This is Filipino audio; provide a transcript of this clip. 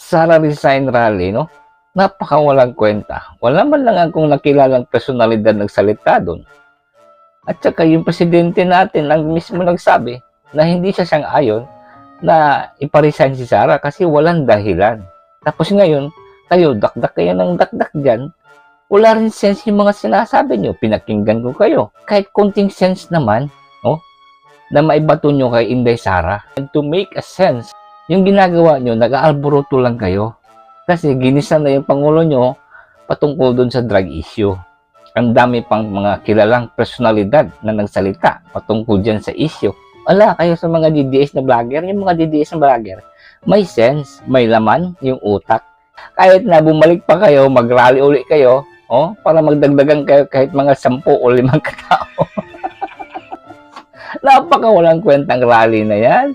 Sara resign rally, no? Napakawalang kwenta. Wala man lang akong nakilalang personalidad nagsalita doon. At saka yung presidente natin ang mismo nagsabi na hindi siya sang-ayon na iparesign si Sara kasi walang dahilan. Tapos ngayon, kayo, dakdak kayo ng dakdak dyan. Wala rin sense yung mga sinasabi nyo. Pinakinggan ko kayo. Kahit konting sense naman, no? Na maibato nyo kay Inday Sara. And to make a sense, yung ginagawa nyo, nag-aalboroto lang kayo. Kasi ginisa na yung Pangulo nyo patungkol dun sa drug issue. Ang dami pang mga kilalang personalidad na nagsalita patungkol dyan sa issue. Wala kayo sa mga DDS na vlogger. Yung mga DDS na vlogger, may sense, may laman yung utak. Kahit na bumalik pa kayo, mag-rally uli kayo, para magdagdagan kayo kahit mga 10 o 5 katao. Napaka walang kwentang rally na yan.